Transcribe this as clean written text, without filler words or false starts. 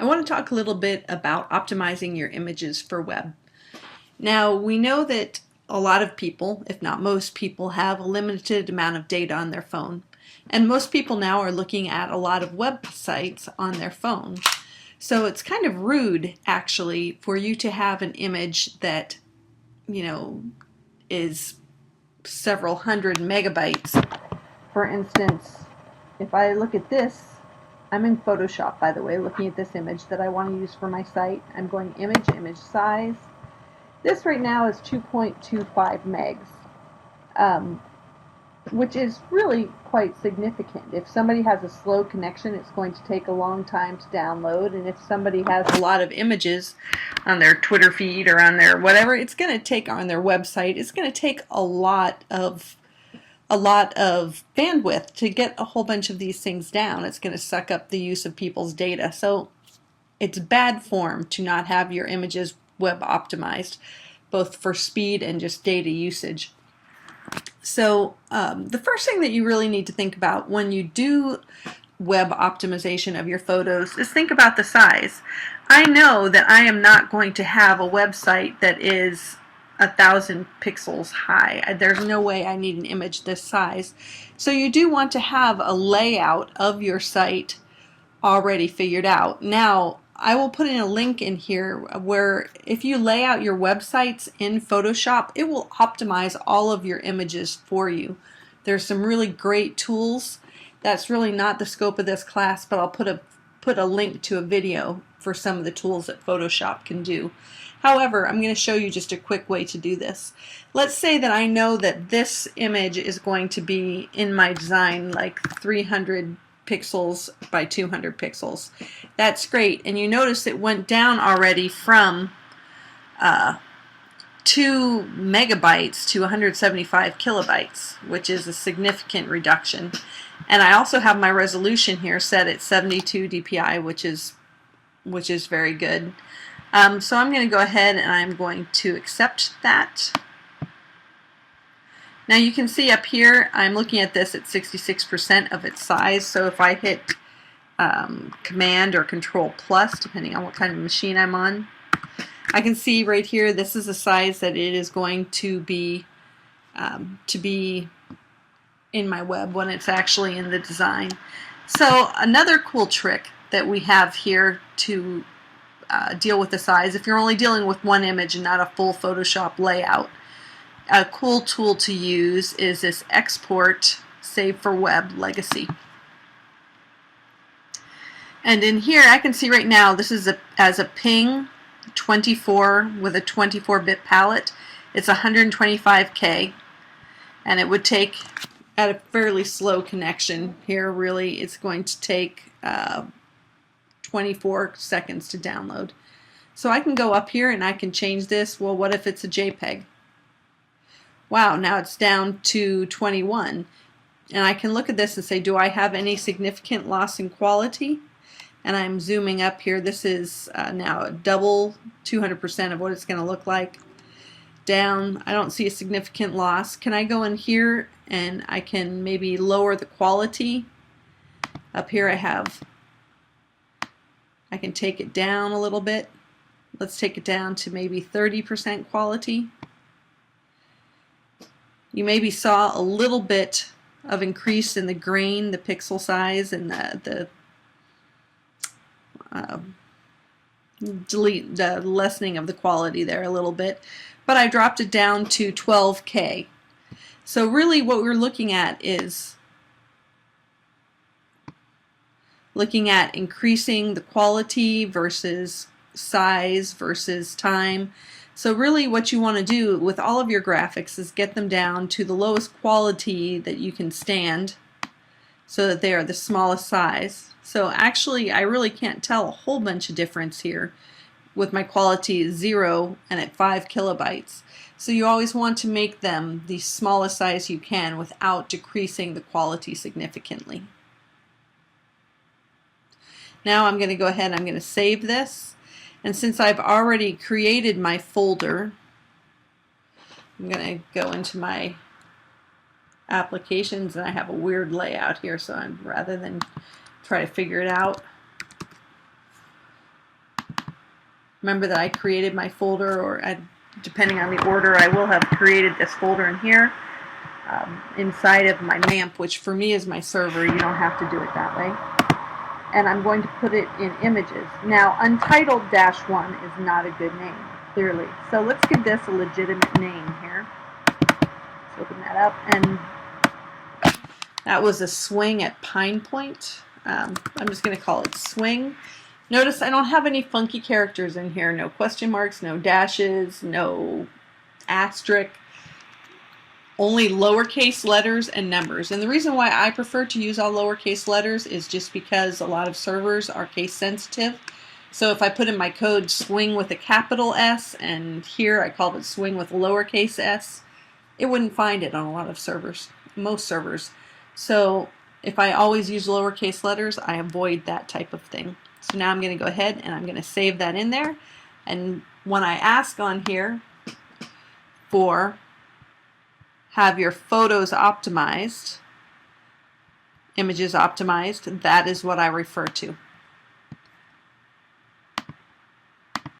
I want to talk a little bit about optimizing your images for web. Now, we know that a lot of people, if not most people, have a limited amount of data on their phone. And most people now are looking at a lot of websites on their phone. So it's kind of rude, actually, for you to have an image that, is several hundred megabytes. For instance, if I look at this, I'm in Photoshop, by the way, looking at this image that I want to use for my site. I'm going image size. This right now is 2.25 megs, which is really quite significant. If somebody has a slow connection, it's going to take a long time to download, and if somebody has a lot of images on their Twitter feed or on their whatever, it's going to take on their website, it's going to take a lot of bandwidth to get a whole bunch of these things down. It's going to suck up the use of people's data. So it's bad form to not have your images web optimized, both for speed and just data usage. So the first thing that you really need to think about when you do web optimization of your photos is think about the size. I know that I am not going to have a website that is 1,000 pixels high. There's no way I need an image this size. So you do want to have a layout of your site already figured out. Now, I will put in a link in here where if you lay out your websites in Photoshop, it will optimize all of your images for you. There's some really great tools. That's really not the scope of this class, but I'll put a link to a video for some of the tools that Photoshop can do. However, I'm going to show you just a quick way to do this. Let's say that I know that this image is going to be in my design like 300 pixels by 200 pixels. That's great, and you notice it went down already from 2 megabytes to 175 kilobytes, which is a significant reduction. And I also have my resolution here set at 72 dpi, which is very good. So I'm going to go ahead and I'm going to accept that. Now you can see up here I'm looking at this at 66% of its size, so if I hit Command or Control Plus, depending on what kind of machine I'm on, I can see right here this is the size that it is going to be in my web when it's actually in the design. So another cool trick that we have here to deal with the size, if you're only dealing with one image and not a full Photoshop layout, a cool tool to use is this Export Save for Web Legacy. And in here I can see right now this is as a ping 24 with a 24-bit palette. It's 125K, and it would take, at a fairly slow connection here, really it's going to take 24 seconds to download. So I can go up here and I can change this. Well, what if it's a JPEG? Wow, now it's down to 21. And I can look at this and say, do I have any significant loss in quality? And I'm zooming up here. This is now double 200% of what it's going to look like. Down, I don't see a significant loss. Can I go in here and I can maybe lower the quality? Up here I can take it down a little bit. Let's take it down to maybe 30% quality. You maybe saw a little bit of increase in the grain, the pixel size, and the lessening of the quality there a little bit. But I dropped it down to 12K. So really what we're looking at is looking at increasing the quality versus size versus time. So really what you want to do with all of your graphics is get them down to the lowest quality that you can stand so that they are the smallest size. So actually I really can't tell a whole bunch of difference here with my quality 0 and at 5 kilobytes. So you always want to make them the smallest size you can without decreasing the quality significantly. Now I'm going to go ahead and I'm going to save this. And since I've already created my folder, I'm going to go into my applications, and I have a weird layout here, so rather than try to figure it out, remember that I created my folder, or depending on the order, I will have created this folder in here inside of my MAMP, which for me is my server. You don't have to do it that way. And I'm going to put it in images. Now, Untitled-1 is not a good name, clearly. So let's give this a legitimate name here. Let's open that up. And that was a swing at Pine Point. I'm just going to call it swing. Notice I don't have any funky characters in here. No question marks, no dashes, no asterisk. Only lowercase letters and numbers. And the reason why I prefer to use all lowercase letters is just because a lot of servers are case sensitive. So if I put in my code swing with a capital S, and here I called it swing with a lowercase s, it wouldn't find it on a lot of servers, most servers. So if I always use lowercase letters, I avoid that type of thing. So now I'm going to go ahead and I'm going to save that in there. And when I ask on here for have your photos optimized, images optimized, that is what I refer to.